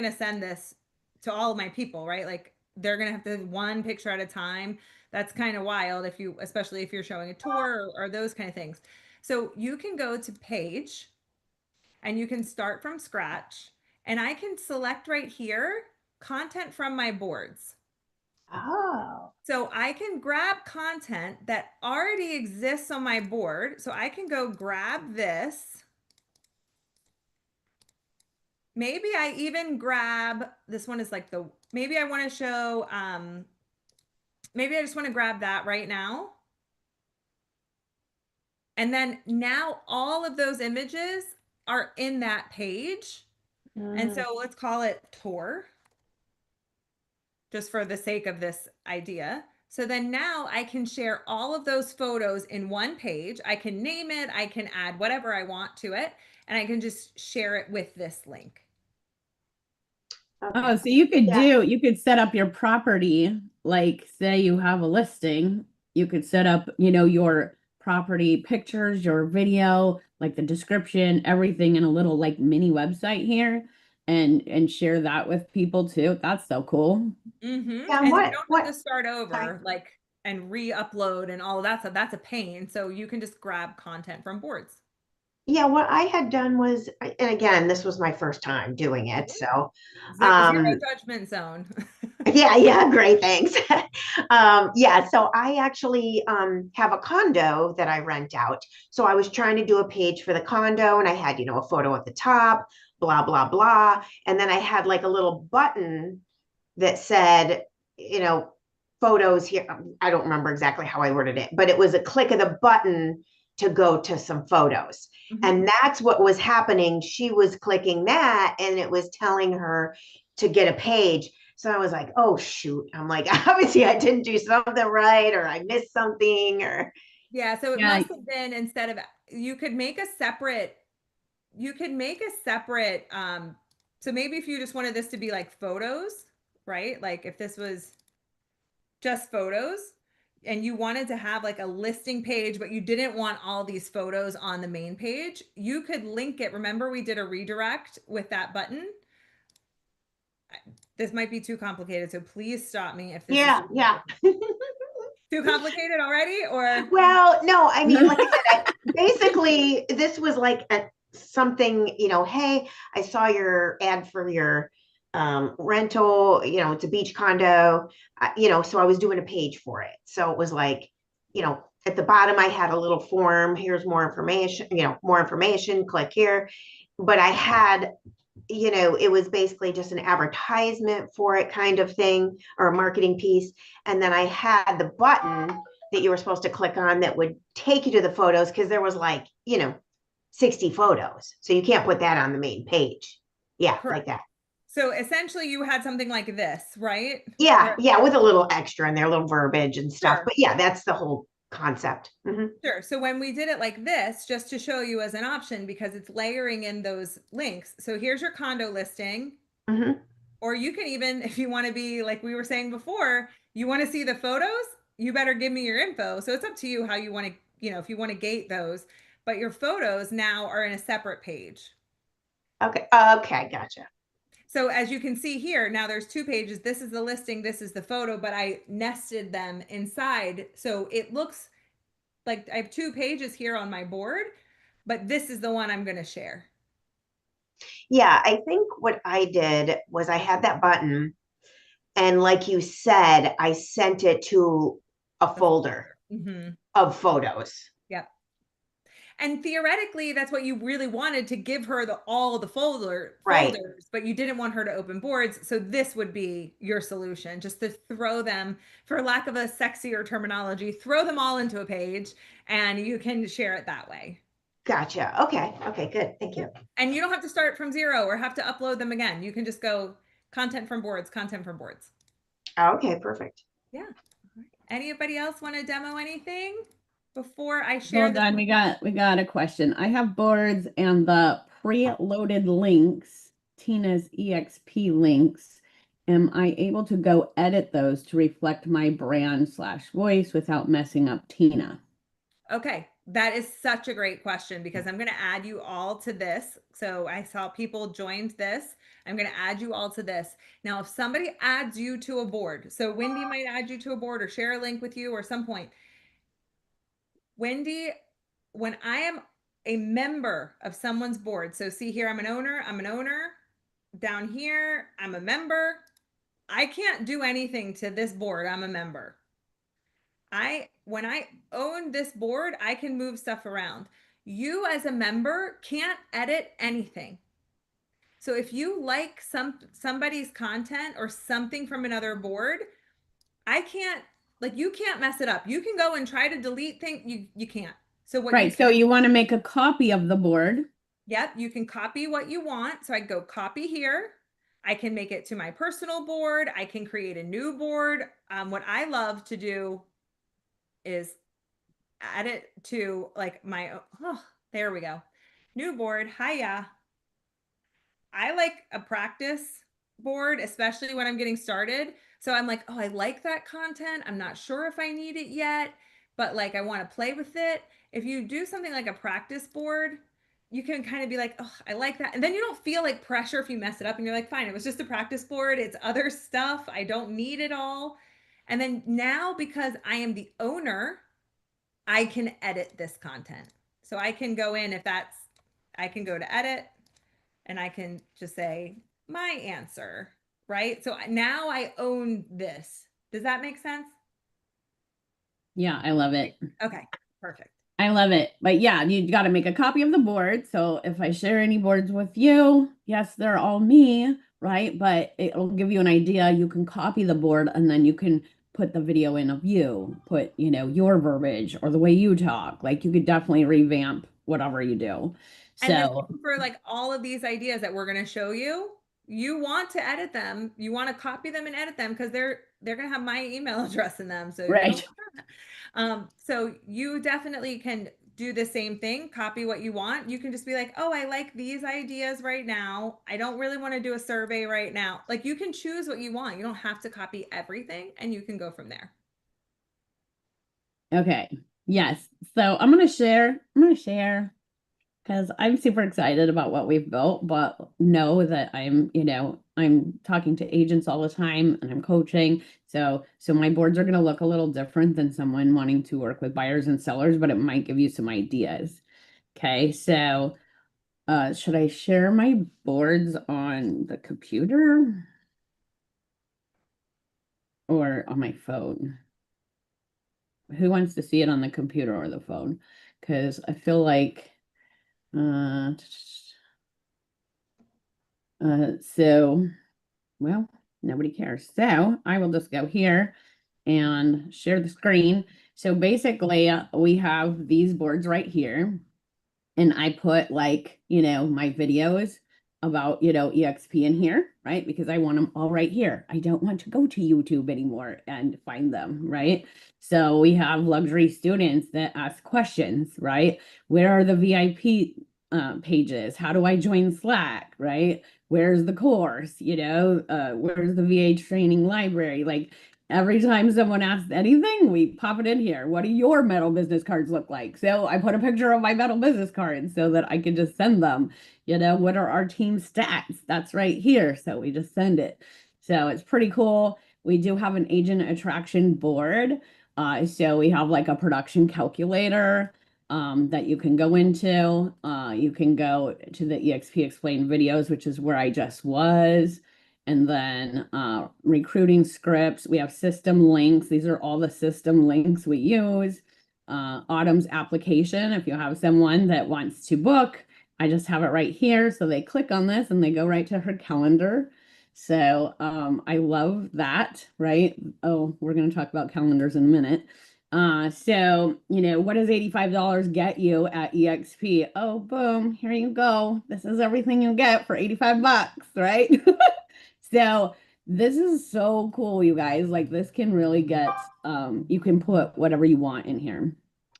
to send this to all of my people, right? Like they're going to have to one picture at a time. That's kind of wild especially if you're showing a tour or those kind of things. So you can go to page and you can start from scratch and I can select right here content from my boards. Oh. So I can grab content that already exists on my board. So I can go grab this. Maybe I even grab, this one is like maybe I want to show, maybe I just want to grab that right now. And then now all of those images are in that page. And so let's call it tour, just for the sake of this idea. So then now I can share all of those photos in one page. I can name it, I can add whatever I want to it, and I can just share it with this link. Oh, so you could set up your property, like say you have a listing, you could set up, your property pictures, your video, like the description, everything in a little like mini website here and share that with people too. That's so cool. Mm-hmm. Yeah, And you what, don't have to start sorry. over, like, and re-upload and all of that stuff. That's a pain. So you can just grab content from boards. Yeah, what I had done was, and again, this was my first time doing it, so It's like a zero judgment zone. yeah, great, thanks. Yeah, so I actually have a condo that I rent out. So I was trying to do a page for the condo, and I had, a photo at the top, blah blah blah, and then I had like a little button that said, photos here. I don't remember exactly how I worded it, but it was a click of the button to go to some photos. Mhm. And that's what was happening. She was clicking that and it was telling her to get a page. So I was like, oh, shoot. I'm like, obviously I didn't do something right, or I missed something, or. Yeah. So it Yeah. must have been instead of, you could make a separate, so maybe if you just wanted this to be like photos, right? Like if this was just photos and you wanted to have like a listing page, but you didn't want all these photos on the main page, you could link it. Remember we did a redirect with that button? This might be too complicated, so please stop me if this is too complicated already, or. Well, no, I mean, like I said, basically this was like something, hey, I saw your ad for your rental, it's a beach condo, so I was doing a page for it. So it was like, at the bottom I had a little form, here's more information, click here. But I had, it was basically just an advertisement for it kind of thing, or a marketing piece. And then I had the button that you were supposed to click on that would take you to the photos, because there was like, 60 photos. So you can't put that on the main page. Yeah, Correct. like that. So essentially you had something like this, right? Yeah, with a little extra in there, a little verbiage and stuff. Sure. But yeah, that's the whole concept. Sure. So when we did it like this, just to show you as an option, because it's layering in those links. So here's your condo listing. Or you can even, if you want to be like we were saying before, you want to see the photos, you better give me your info. So it's up to you how you want to, if you want to gate those, but your photos now are in a separate page. Okay, gotcha. So as you can see here, now there's 2 pages. This is the listing, this is the photo, but I nested them inside. So it looks like I have 2 pages here on my board, but this is the one I'm going to share. Yeah, I think what I did was I had that button, and like you said, I sent it to a folder of photos. Yep. And theoretically, that's what you really wanted, to give her all the folders, but you didn't want her to open boards. So this would be your solution, just to throw them, for lack of a sexier terminology, throw them all into a page, and you can share it that way. Gotcha. Okay. Okay, good. Thank you. And you don't have to start from zero or have to upload them again. You can just go content from boards, content from boards. Okay, perfect. Yeah. Anybody else want to demo anything before I share? Hold on, we got a question. I have boards and the pre-loaded links, Tina's EXP links. Am I able to go edit those to reflect my brand/voice without messing up Tina? Okay, that is such a great question, because I'm going to add you all to this. So I saw people joined this. I'm going to add you all to this. Now, if somebody adds you to a board, so Wendy might add you to a board or share a link with you or some point. Wendy, when I am a member of someone's board, so see here, I'm an owner. Down here, I'm a member. I can't do anything to this board. I'm a member. When I own this board, I can move stuff around. You as a member can't edit anything. So if you like somebody's content or something from another board, you can't mess it up. You can go and try to delete things. You can't. So what so you want to make a copy of the board. Yep, you can copy what you want. So I go copy here. I can make it to my personal board. I can create a new board. What I love to do is add it to like there we go. New board. Hiya. I like a practice board, especially when I'm getting started. So I'm like, oh, I like that content. I'm not sure if I need it yet, but like, I want to play with it. If you do something like a practice board, you can kind of be like, oh, I like that. And then you don't feel like pressure if you mess it up, and you're like, fine, it was just a practice board. It's other stuff. I don't need it all. And then now, because I am the owner, I can edit this content. So I can go in, I can go to edit, and I can just say my answer, right? So now I own this. Does that make sense? Yeah, I love it. Okay, perfect. I love it. But yeah, you got to make a copy of the board. So if I share any boards with you, yes, they're all me, right? But it'll give you an idea. You can copy the board, and then you can put the video in of you, put, your verbiage or the way you talk. Like, you could definitely revamp whatever you do. So for like all of these ideas that we're going to show you, you want to edit them. You want to copy them and edit them, because they're going to have my email address in them. So right. So you definitely can do the same thing, copy what you want. You can just be like, oh, I like these ideas right now. I don't really want to do a survey right now. Like, you can choose what you want. You don't have to copy everything, and you can go from there. Okay. Yes. So I'm going to share because I'm super excited about what we've built, but know that I'm talking to agents all the time, and I'm coaching. So my boards are going to look a little different than someone wanting to work with buyers and sellers, but it might give you some ideas. Okay. So, should I share my boards on the computer or on my phone? Who wants to see it on the computer or the phone? Because I feel like, well, nobody cares. So I will just go here and share the screen. So basically, we have these boards right here, and I put my videos about, EXP in here, right? Because I want them all right here. I don't want to go to YouTube anymore and find them, right? So we have luxury students that ask questions, right? Where are the VIP pages? How do I join Slack, right? Where's the course? Where's the VA training library? every time someone asks anything, we pop it in here. What do your metal business cards look like? So I put a picture of my metal business cards so that I can just send them. What are our team stats? That's right here. So we just send it. So it's pretty cool. We do have an agent attraction board. So we have like a production calculator that you can go into. You can go to the EXP Explained videos, which is where I just was. And then recruiting scripts. We have system links. These are all the system links we use. Autumn's application. If you have someone that wants to book, I just have it right here. So they click on this and they go right to her calendar. So I love that, right? Oh, we're going to talk about calendars in a minute. So, what does $85 get you at EXP? Oh, boom, here you go. This is everything you get for 85 bucks, right? So this is so cool, you guys. Like this can really get, you can put whatever you want in here,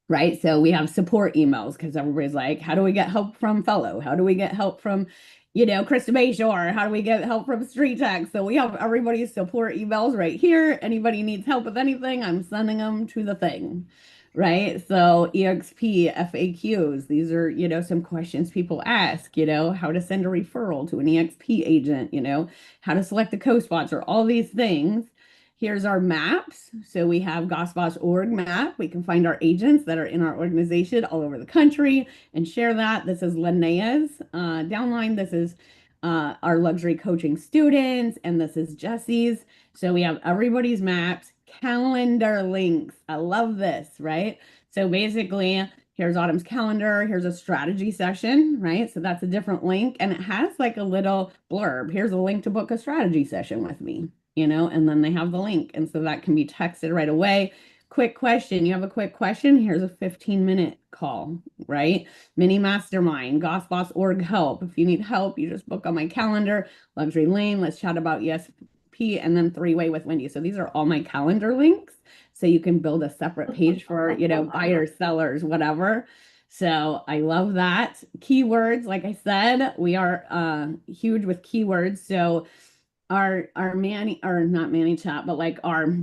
right? So we have support emails because everybody's like, how do we get help from Fellow? How do we get help from, Krista Bayshore? How do we get help from Street Tech? So we have everybody's support emails right here. Anybody needs help with anything, I'm sending them to the thing, right? So EXP FAQs, these are, some questions people ask, how to send a referral to an EXP agent, how to select a co-sponsor, all these things. Here's our maps. So we have Gossboss org map. We can find our agents that are in our organization all over the country and share that. This is Linnea's downline. This is our luxury coaching students, and this is Jesse's. So we have everybody's maps, calendar links. I love this, right? So basically, here's Autumn's calendar. Here's a strategy session, right? So that's a different link, and it has like a little blurb. Here's a link to book a strategy session with me, and then they have the link. And so that can be texted right away. Quick question. You have a quick question? Here's a 15-minute call, right? Mini mastermind, Gossboss org help. If you need help, you just book on my calendar. Luxury Lane, let's chat about ESP, and then 3-way with Wendy. So these are all my calendar links. So you can build a separate page for, buyers, sellers, whatever. So I love that. Keywords, like I said, we are huge with keywords. So our not ManyChat, but like our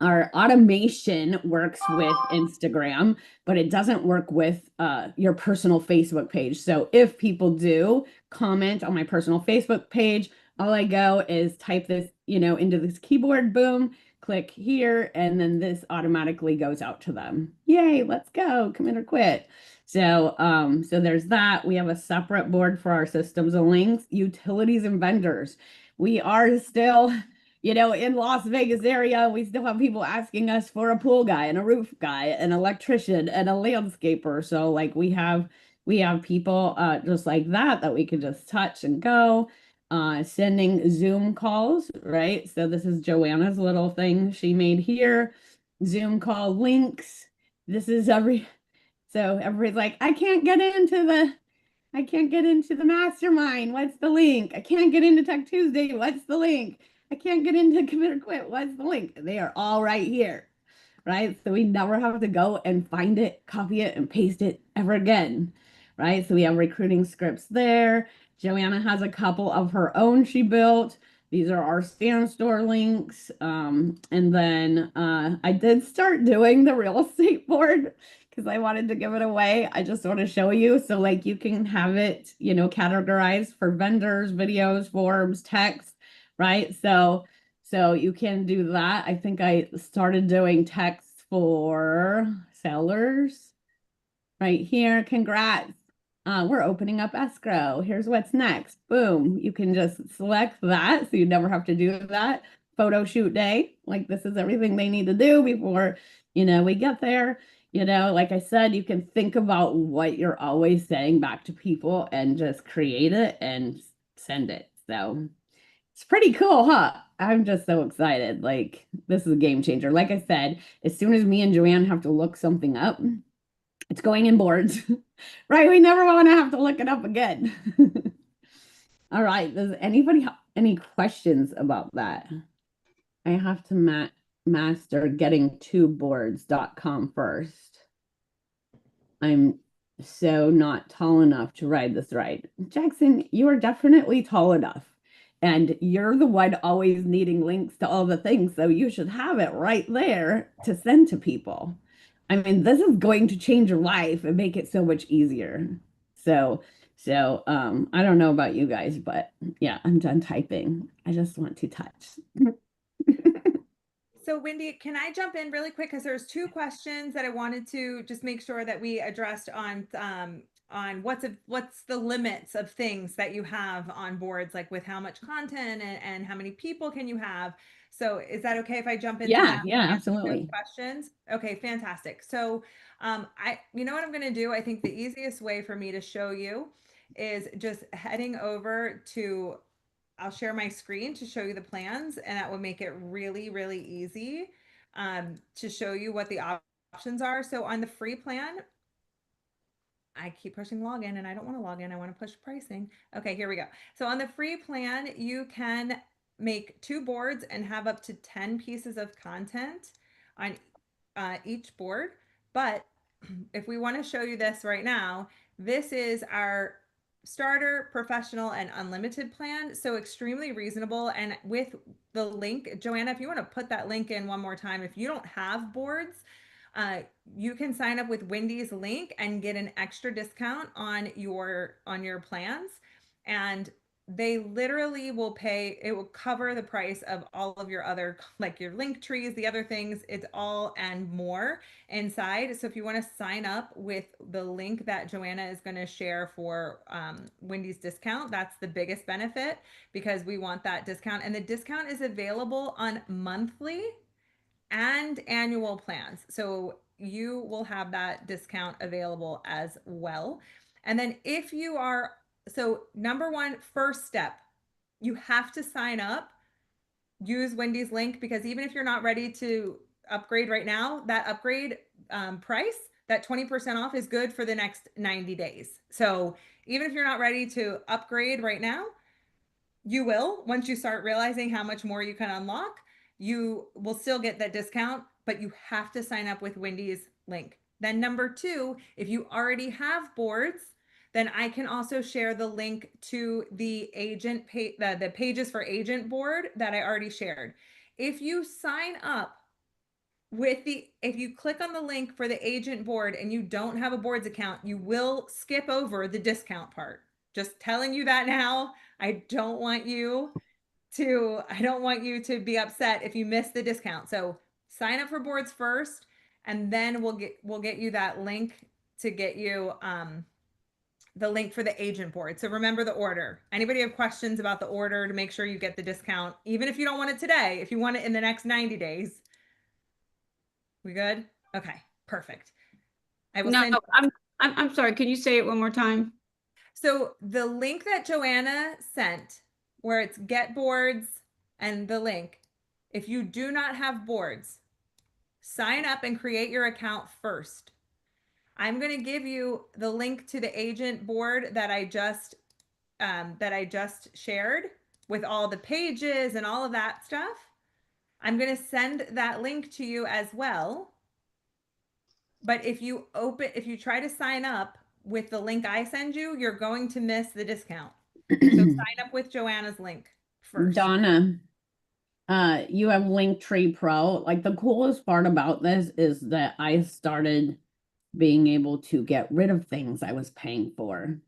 automation works with Instagram, but it doesn't work with your personal Facebook page. So if people do comment on my personal Facebook page, all I go is type this, into this keyboard, boom, click here, and then this automatically goes out to them. Yay, let's go, commit or quit. So so there's that. We have a separate board for our systems and links, utilities and vendors. We are still, in Las Vegas area, we still have people asking us for a pool guy and a roof guy, an electrician and a landscaper. So like we have people just like that we can just touch and go. Sending Zoom calls, right? So this is Joanna's little thing she made here. Zoom call links. This is so everybody's like, I can't get into the mastermind. What's the link? I can't get into Tech Tuesday. What's the link? I can't get into Commit or Quit. What's the link? They are all right here, right? So we never have to go and find it, copy it, and paste it ever again, right? So we have recruiting scripts there. Joanna has a couple of her own she built. These are our stand store links. And then I did start doing the real estate board because I wanted to give it away. I just want to show you. So like you can have it, categorized for vendors, videos, forms, text, right? So you can do that. I think I started doing text for sellers right here. Congrats. We're opening up escrow. Here's what's next. Boom. You can just select that. So you never have to do that. Photo shoot day. Like this is everything they need to do before, we get there. Like I said, you can think about what you're always saying back to people and just create it and send it. So it's pretty cool, huh? I'm just so excited. Like this is a game changer. Like I said, as soon as me and Joanne have to look something up, it's going in boards, right? We never want to have to look it up again. All right. Does anybody have any questions about that? I have to master getting to boards.com first. I'm so not tall enough to ride this ride. Jackson, you are definitely tall enough. And you're the one always needing links to all the things, so you should have it right there to send to people. I mean, this is going to change your life and make it so much easier. So I don't know about you guys, but yeah, I'm done typing. I just want to touch. So Wendy, can I jump in really quick? Because there's two questions that I wanted to just make sure that we addressed on what's the limits of things that you have on boards, like with how much content and how many people can you have? So is that okay if I jump into Yeah, that? yeah, and answer those absolutely. questions. Okay, fantastic. So you know what I'm going to do? I think the easiest way for me to show you is just heading over to, I'll share my screen to show you the plans, and that will make it really, really easy to show you what the options are. So on the free plan, I keep pushing login and I don't want to log in. I want to push pricing. Okay, here we go. So on the free plan, you can make 2 boards and have up to 10 pieces of content on each board. But if we want to show you this right now, this is our starter, professional, and unlimited plan. So extremely reasonable. And with the link, Joanna, if you want to put that link in one more time, if you don't have boards, you can sign up with Wendy's link and get an extra discount on your plans. And they literally will pay, it will cover the price of all of your other, like your link trees, the other things, it's all and more inside. So if you want to sign up with the link that Joanna is going to share for Wendy's discount, that's the biggest benefit, because we want that discount. And the discount is available on monthly and annual plans. So you will have that discount available as well. And then if you are, so number one, first step, you have to sign up, use Wendy's link, because even if you're not ready to upgrade right now, that upgrade price, that 20% off is good for the next 90 days. So even if you're not ready to upgrade right now, you will, once you start realizing how much more you can unlock, you will still get that discount, but you have to sign up with Wendy's link. Then number 2, if you already have boards, then I can also share the link to the agent the pages for agent board that I already shared. If you sign up if you click on the link for the agent board and you don't have a boards account, you will skip over the discount part. Just telling you that now. I don't want you to be upset if you miss the discount. So sign up for boards first, and then we'll get you that link to get you the link for the agent board. So remember the order. Anybody have questions about the order to make sure you get the discount, even if you don't want it today, if you want it in the next 90 days? We good? Okay, perfect. I will No, send. I'm sorry. Can you say it one more time? So the link that Joanna sent, where it's get boards and the link, if you do not have boards, sign up and create your account first. I'm going to give you the link to the agent board that I just shared with all the pages and all of that stuff. I'm going to send that link to you as well. But if you try to sign up with the link I send you, you're going to miss the discount. So sign up with Joanna's link first. Donna, you have Linktree Pro. Like, the coolest part about this is that I started being able to get rid of things I was paying for,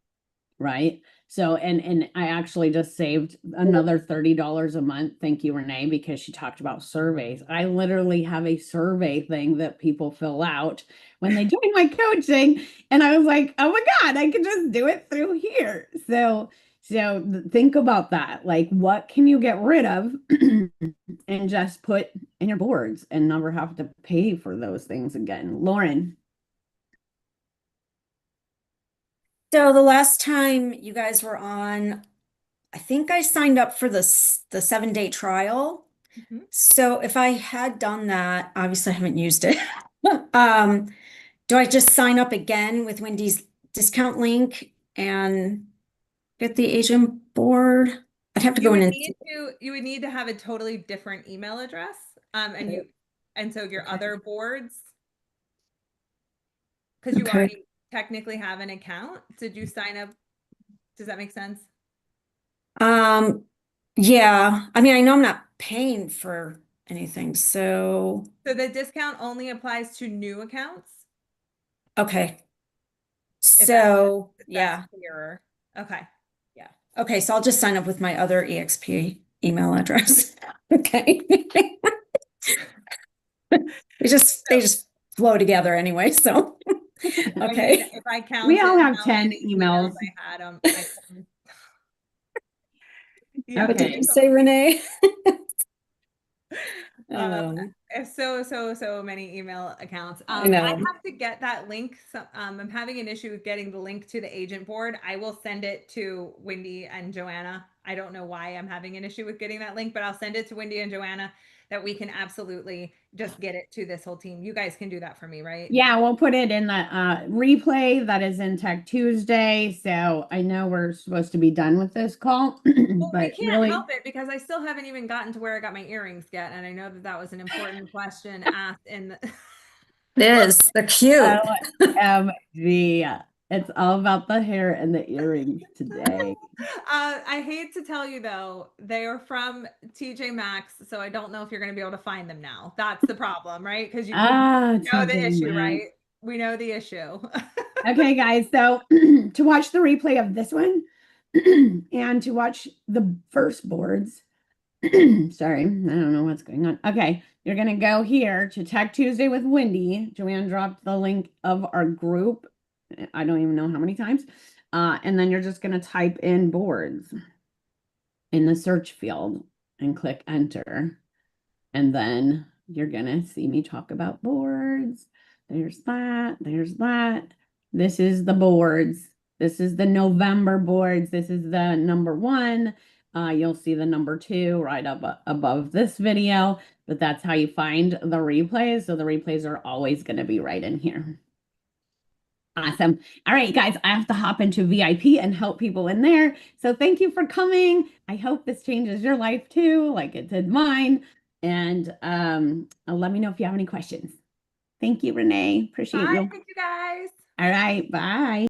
right? So, and I actually just saved another $30 a month. Thank you, Renee, because she talked about surveys. I literally have a survey thing that people fill out when they join my coaching. And I was like, oh my God, I can just do it through here. So think about that. Like, what can you get rid of and just put in your boards and never have to pay for those things again? Lauren. So the last time you guys were on, I think I signed up for the 7-day trial. Mhm. So if I had done that, obviously I haven't used it. Do I just sign up again with Wendy's discount link and get the agent board? I'd have to go in and You would need to have a totally different email address. And so your Okay. other boards, because you Okay. already technically have an account. Did you sign up? Does that make sense? Yeah, I mean, I know I'm not paying for anything, so, So the discount only applies to new accounts? okay. If So, that's yeah, clearer. Okay. yeah. Okay, so I'll just sign up with my other EXP email address. Okay. They just flow together anyway, so, I mean, okay. if I counted We all have how 10 many emails. I had, I couldn't. What did Okay. you say, Renee? Um, so many email accounts. I know. I have to get that link. So, I'm having an issue with getting the link to the agent board. I will send it to Wendy and Joanna. I don't know why I'm having an issue with getting that link, but I'll send it to Wendy and Joanna that we can absolutely just get it to this whole team. You guys can do that for me, right? Yeah, we'll put it in the replay that is in Tech Tuesday. So I know we're supposed to be done with this call, Well, we but can't really, help it because I still haven't even gotten to where I got my earrings yet, and I know that that was an important question asked in the. It is. They're cute. OMG. It's all about the hair and the earrings today. I hate to tell you though, they are from TJ Maxx, so I don't know if you're going to be able to find them now. That's the problem, right? Because you know the TJ issue, Maxx. right? We know the issue. Okay, guys. So to watch the replay of this one and to watch the first boards, sorry, I don't know what's going on. Okay, you're going to go here to Tech Tuesday with Wendy. Joanne dropped the link of our group. I don't even know how many times. And then you're just going to type in boards in the search field and click enter. And then you're going to see me talk about boards. There's that. There's that. This is the boards. This is the November boards. This is the number 1. You'll see the number 2 right up above this video, but that's how you find the replays. So the replays are always going to be right in here. Awesome. All right, guys, I have to hop into VIP and help people in there. So thank you for coming. I hope this changes your life too, like it did mine. And let me know if you have any questions. Thank you, Renee. Appreciate Bye. you. Thank you guys. All right, bye.